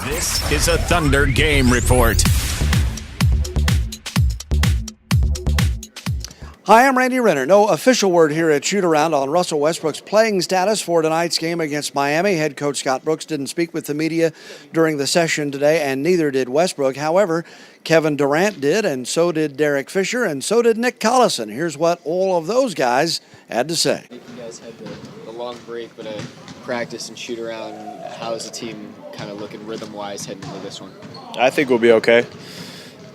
This is a Thunder Game Report. Hi, I'm Randy Renner. No official word here at Shootaround on Russell Westbrook's playing status for tonight's game against Miami. Head coach Scott Brooks didn't speak with the media during the session today, and neither did Westbrook. However, Kevin Durant did, and so did Derek Fisher, and so did Nick Collison. Here's what all of those guys had to say. You guys had the long break, but a practice and shoot-around. How is the team kind of looking rhythm-wise heading into this one? I think we'll be okay.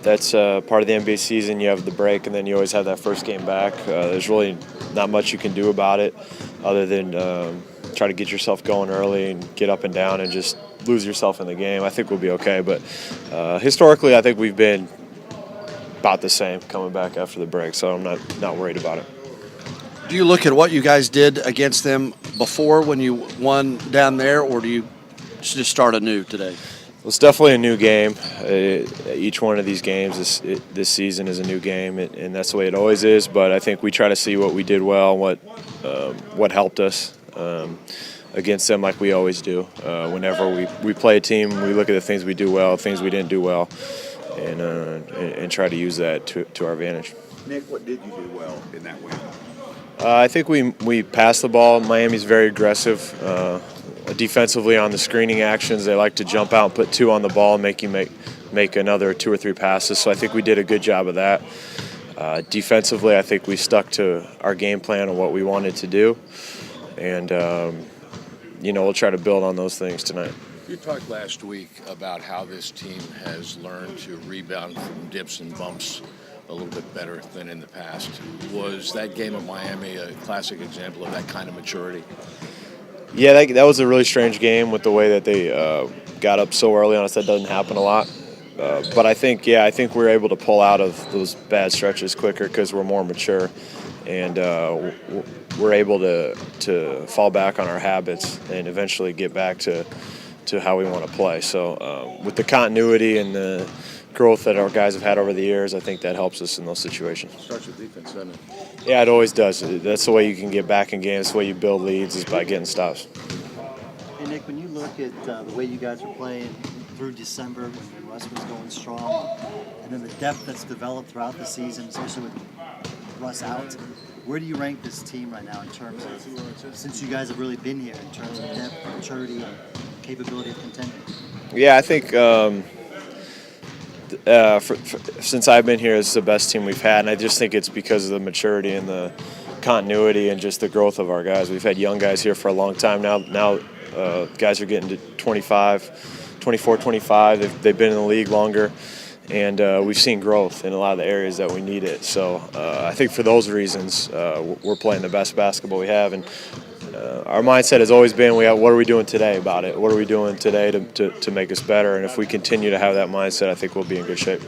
That's part of the NBA season. You have the break, and then you always have that first game back. There's really not much you can do about it other than try to get yourself going early and get up and down and just lose yourself in the game. I think we'll be okay. But historically, I think we've been about the same coming back after the break, so I'm not worried about it. Do you look at what you guys did against them before when you won down there, or do you just start anew today? It's definitely a new game. Each one of these games this season is a new game, and that's the way it always is. But I think we try to see what we did well, what helped us against them, like we always do. Whenever we play a team, we look at the things we do well, things we didn't do well, and try to use that to our advantage. Nick, what did you do well in that win? I think we passed the ball. Miami's very aggressive. Defensively on the screening actions, they like to jump out and put two on the ball and make you make another 2 or 3 passes. So I think we did a good job of that. Defensively, I think we stuck to our game plan and what we wanted to do. And, we'll try to build on those things tonight. You talked last week about how this team has learned to rebound from dips and bumps a little bit better than in the past. Was that game at Miami a classic example of that kind of maturity? Yeah, that was a really strange game with the way that they got up so early on us. That doesn't happen a lot. But I think we're able to pull out of those bad stretches quicker because we're more mature. And we're able to fall back on our habits and eventually get back to how we want to play. So with the continuity and the growth that our guys have had over the years, I think that helps us in those situations. Starts with defense, doesn't it? Yeah, it always does. That's the way you can get back in games. The way you build leads is by getting stops. Hey, Nick, when you look at the way you guys were playing through December when Russ was going strong, and then the depth that's developed throughout the season, especially with Russ out, where do you rank this team right now in terms of, since you guys have really been here, in terms of depth, maturity, and capability of contending? Yeah, I think since I've been here, it's the best team we've had, and I just think it's because of the maturity and the continuity and just the growth of our guys. We've had young guys here for a long time now. Now guys are getting to 24, 25. They've been in the league longer, and we've seen growth in a lot of the areas that we need it. So I think for those reasons, we're playing the best basketball we have, and our mindset has always been, what are we doing today about it? What are we doing today to make us better? And if we continue to have that mindset, I think we'll be in good shape.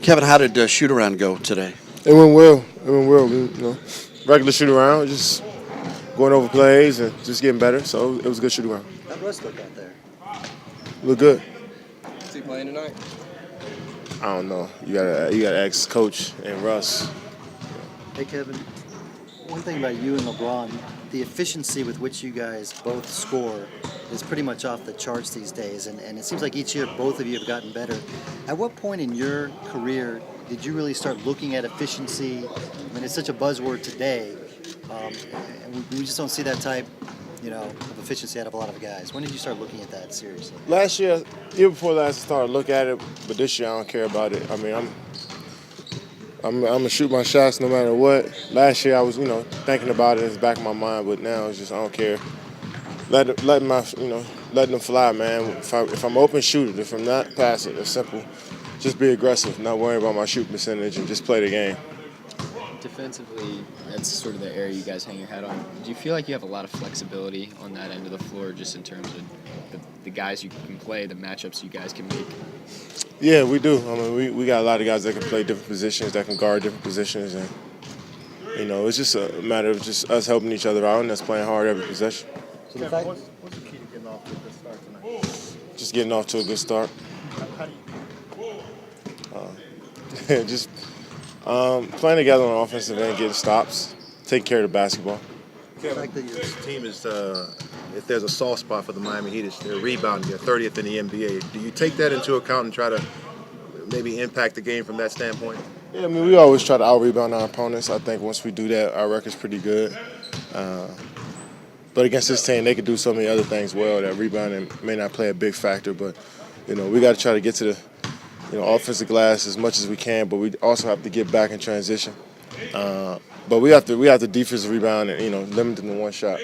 Kevin, how did shoot-around go today? It went well. Regular shoot-around, just going over plays and just getting better. So it was a good shoot-around. How'd Russ look out there? Look good. Is he playing tonight? I don't know. You gotta ask Coach and Russ. Hey, Kevin, one thing about you and LeBron, the efficiency with which you guys both score is pretty much off the charts these days, and it seems like each year both of you have gotten better. At what point in your career did you really start looking at efficiency? I mean, it's such a buzzword today, and we just don't see that type, of efficiency out of a lot of guys. When did you start looking at that seriously? Last year before last, I started to look at it, but this year I don't care about it. I mean, I'm gonna shoot my shots no matter what. Last year I was, thinking about it in the back of my mind, but now it's just I don't care. Letting them fly, man. If I'm open, shoot it. If I'm not, pass it. It's simple. Just be aggressive. Not worry about my shooting percentage and just play the game. Defensively, that's sort of the area you guys hang your hat on. Do you feel like you have a lot of flexibility on that end of the floor, just in terms of the guys you can play, the matchups you guys can make? Yeah, we do. I mean, we got a lot of guys that can play different positions, that can guard different positions, and it's just a matter of just us helping each other out and us playing hard every possession. So the fact, What's the key to getting off to a good start tonight? Just getting off to a good start. How do you Just playing together on offensive end, getting stops, taking care of the basketball. Kevin, this team is if there's a soft spot for the Miami Heat, it's their rebounding. They're 30th in the NBA. Do you take that into account and try to maybe impact the game from that standpoint? Yeah, I mean, we always try to out-rebound our opponents. I think once we do that, our record's pretty good. But against this team, they could do so many other things well that rebounding may not play a big factor. But, we got to try to get to the offensive glass as much as we can, but we also have to get back in transition. But we have to defensive rebound and, limit them to one shot.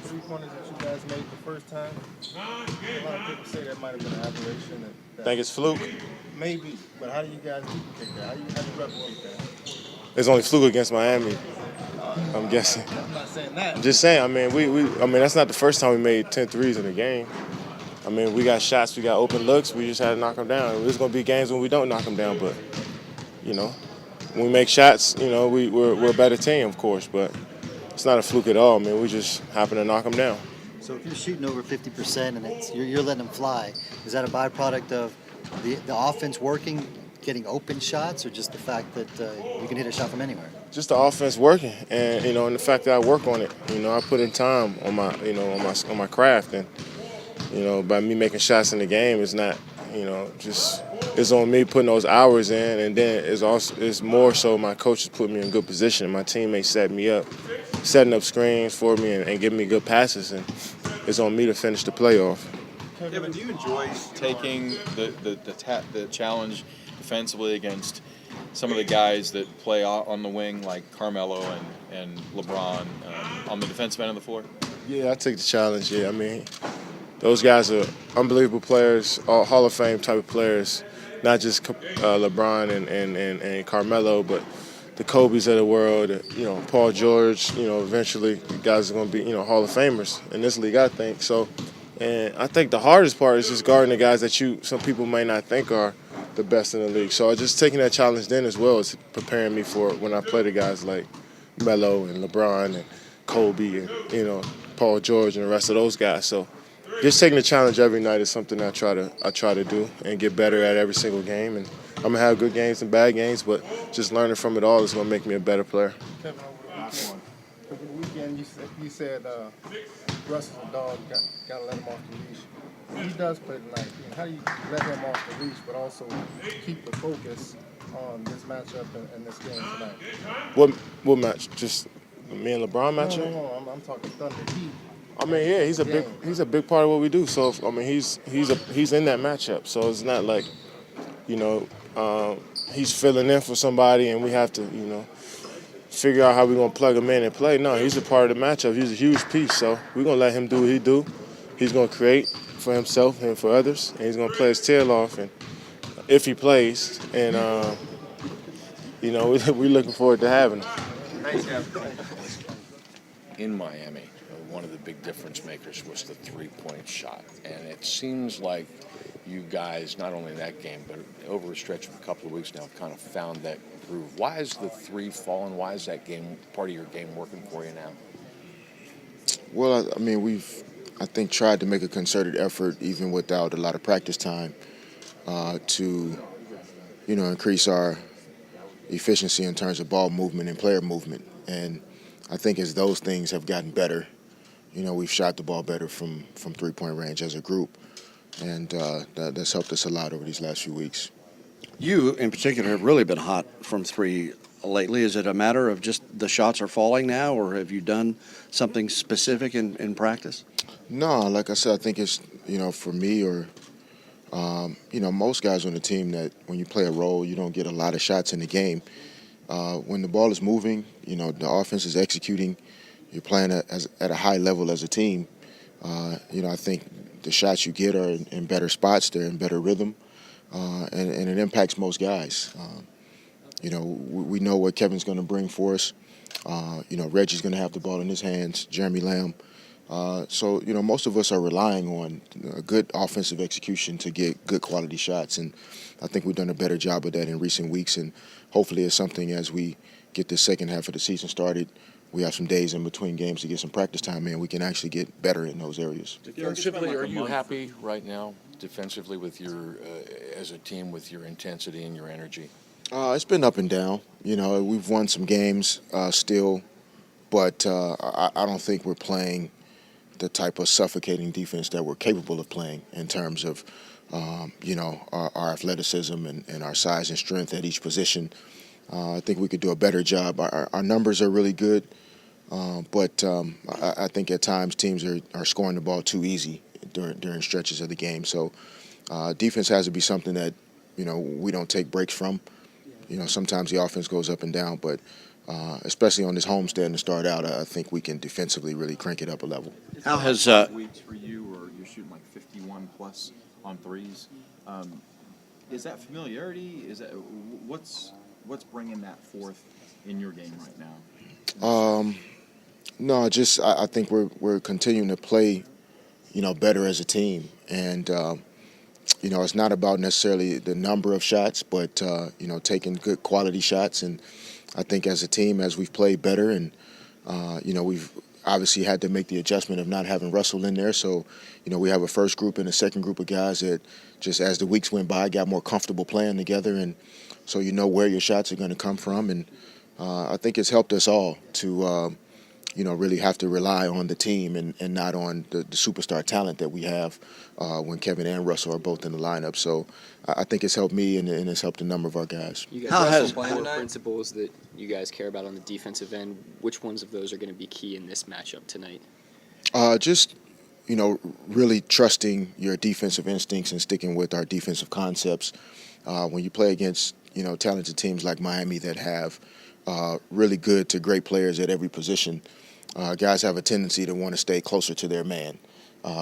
3-pointers that you guys made the first time, a lot of people say that might have been an aberration. Think it's fluke? Maybe, but how do you guys duplicate that? How do you replicate that? It's only fluke against Miami, I'm guessing. I'm not saying that. I'm just saying, I mean, that's not the first time we made 10 threes in a game. I mean, we got shots, we got open looks, we just had to knock them down. There's going to be games when we don't knock them down, but, when we make shots, we're a better team, of course, but it's not a fluke at all. I mean, we just happen to knock them down. So if you're shooting over 50% and you're letting them fly, is that a byproduct of the offense working, getting open shots, or just the fact that you can hit a shot from anywhere? Just the offense working, and and the fact that I work on it. I put in time on my on my craft, and by me making shots in the game, it's not just it's on me putting those hours in, and then it's more so my coaches put me in good position, and my teammates setting up screens for me and giving me good passes, and it's on me to finish the playoff. Kevin, do you enjoy taking the challenge defensively against some of the guys that play on the wing, like Carmelo and LeBron, on the defensive end of the floor? Yeah, I take the challenge. Yeah, I mean, those guys are unbelievable players, all Hall of Fame type of players, not just LeBron and Carmelo, but the Kobe's of the world, Paul George, eventually guys are going to be, Hall of Famers in this league, I think. So, and I think the hardest part is just guarding the guys that some people may not think are the best in the league. So just taking that challenge then as well is preparing me for when I play the guys like Melo and LeBron and Kobe and, Paul George and the rest of those guys. So just taking the challenge every night is something I try to do and get better at every single game. And I'm going to have good games and bad games, but just learning from it all is going to make me a better player. Kevin, over the weekend, you said Russ is a dog, got to let him off the leash. He does play tonight. How do you let him off the leash, but also keep the focus on this matchup and this game tonight? What match? Just me and LeBron matchup? No, I'm talking Thunder Heat. I mean, yeah, he's a big part of what we do. So I mean, he's in that matchup. So it's not like, he's filling in for somebody and we have to, figure out how we're gonna plug him in and play. No, he's a part of the matchup. He's a huge piece. So we're gonna let him do what he do. He's gonna create for himself and for others, and he's gonna play his tail off. And if he plays, and we're looking forward to having him. Thanks, Kevin. In Miami, one of the big difference makers was the three-point shot. And it seems like you guys, not only in that game, but over a stretch of a couple of weeks now, have kind of found that groove. Why is the three falling? Why is that game, part of your game, working for you now? Well, I mean, we've, I think, tried to make a concerted effort, even without a lot of practice time, to, increase our efficiency in terms of ball movement and player movement. And I think as those things have gotten better, we've shot the ball better from three-point range as a group. And that's helped us a lot over these last few weeks. You, in particular, have really been hot from three lately. Is it a matter of just the shots are falling now, or have you done something specific in practice? No, like I said, I think it's, for me or, most guys on the team that when you play a role, you don't get a lot of shots in the game. When the ball is moving, the offense is executing, you're playing at a high level as a team, I think the shots you get are in better spots, they're in better rhythm, and it impacts most guys. We know what Kevin's going to bring for us. Reggie's going to have the ball in his hands, Jeremy Lamb. So most of us are relying on a good offensive execution to get good quality shots, and I think we've done a better job of that in recent weeks, and hopefully it's something as we get the second half of the season started, we have some days in between games to get some practice time in, we can actually get better in those areas. Defensively, are you happy right now, defensively, with your, as a team, with your intensity and your energy? It's been up and down. We've won some games still, but I don't think we're playing the type of suffocating defense that we're capable of playing in terms of our athleticism and our size and strength at each position. I think we could do a better job. Our numbers are really good, but I think at times teams are scoring the ball too easy during stretches of the game. So defense has to be something that we don't take breaks from. Sometimes the offense goes up and down, but especially on this homestand to start out, I think we can defensively really crank it up a level. How has weeks for you, or you're shooting like 51 plus on threes? Is that familiarity? Is that what's bringing that forth in your game right now? No, just I think we're continuing to play, better as a team, and it's not about necessarily the number of shots, but taking good quality shots. And I think as a team, as we've played better, and we've obviously had to make the adjustment of not having Russell in there. So, we have a first group and a second group of guys that just as the weeks went by got more comfortable playing together, and so where your shots are going to come from. And I think it's helped us all to really have to rely on the team and not on the superstar talent that we have when Kevin and Russell are both in the lineup. So I think it's helped me and it's helped a number of our guys. You guys have some core principles that you guys care about on the defensive end. Which ones of those are going to be key in this matchup tonight? Just really trusting your defensive instincts and sticking with our defensive concepts. When you play against talented teams like Miami that have really good to great players at every position, guys have a tendency to want to stay closer to their man.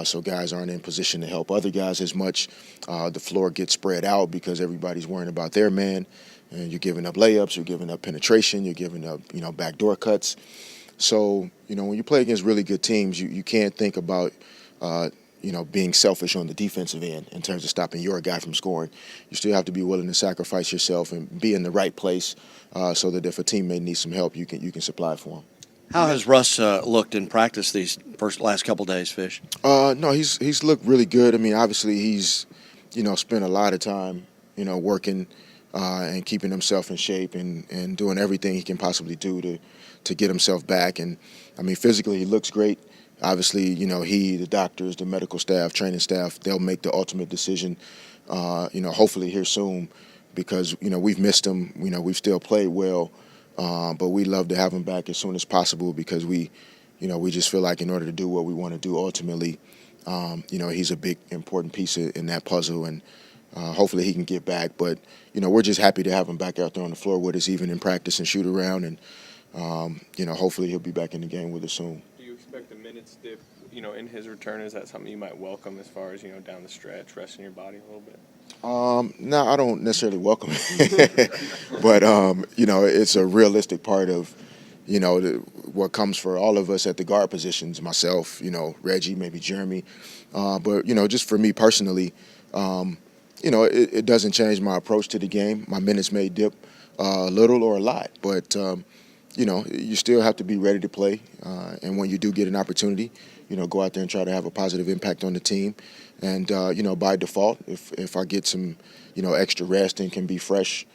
So guys aren't in position to help other guys as much. The floor gets spread out because everybody's worrying about their man. And you're giving up layups, you're giving up penetration, you're giving up backdoor cuts. So when you play against really good teams, you can't think about being selfish on the defensive end in terms of stopping your guy from scoring. You still have to be willing to sacrifice yourself and be in the right place so that if a teammate needs some help, you can supply for him. How has Russ looked in practice these last couple days, Fish? No, he's looked really good. I mean, obviously he's spent a lot of time working and keeping himself in shape and doing everything he can possibly do to get himself back. And I mean, physically he looks great. Obviously, the doctors, the medical staff, training staff, they'll make the ultimate decision, hopefully here soon, because, we've missed him. We've still played well, but we love to have him back as soon as possible because we just feel like in order to do what we want to do ultimately, he's a big, important piece in that puzzle, and hopefully he can get back. But, we're just happy to have him back out there on the floor with us, even in practice and shoot around, and, hopefully he'll be back in the game with us soon. Expect a minutes dip, in his return? Is that something you might welcome as far as, down the stretch, resting your body a little bit? No, I don't necessarily welcome it. But, it's a realistic part of, what comes for all of us at the guard positions, myself, Reggie, maybe Jeremy. But, just for me personally, it doesn't change my approach to the game. My minutes may dip a little or a lot, but you still have to be ready to play. And when you do get an opportunity, go out there and try to have a positive impact on the team. And, by default, if I get some, extra rest and can be fresh,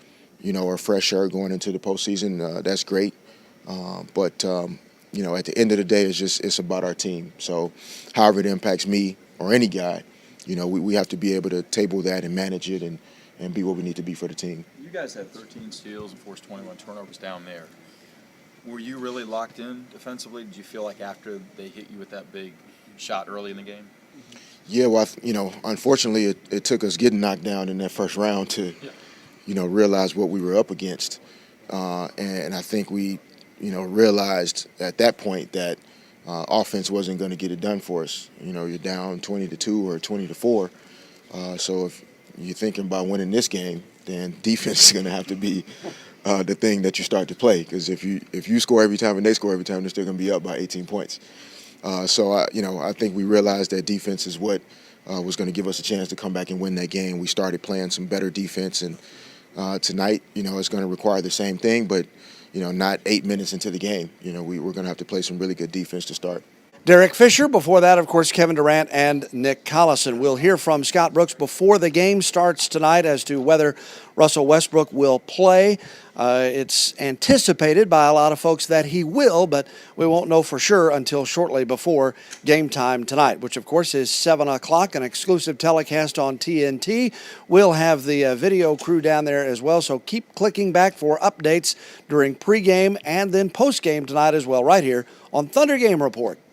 or fresher going into the postseason, that's great. But at the end of the day, it's about our team. So however it impacts me or any guy, we have to be able to table that and manage it and be what we need to be for the team. You guys had 13 steals and forced 21 turnovers down there. Were you really locked in defensively? Did you feel like after they hit you with that big shot early in the game? Yeah, well, unfortunately, it took us getting knocked down in that first round to, realize what we were up against. And I think we, realized at that point that offense wasn't going to get it done for us. You're down 20-2 or 20-4. So if you're thinking about winning this game, then defense is going to have to be the thing that you start to play, because if you score every time and they score every time, they're still going to be up by 18 points. So I think we realized that defense is what was going to give us a chance to come back and win that game. We started playing some better defense, and tonight, it's going to require the same thing, but not 8 minutes into the game. We're going to have to play some really good defense to start. Derek Fisher. Before that, of course, Kevin Durant and Nick Collison. We'll hear from Scott Brooks before the game starts tonight as to whether Russell Westbrook will play. It's anticipated by a lot of folks that he will, but we won't know for sure until shortly before game time tonight, which, of course, is 7 o'clock, an exclusive telecast on TNT. We'll have the video crew down there as well, so keep clicking back for updates during pregame and then postgame tonight as well, right here on ThunderGameReport.com.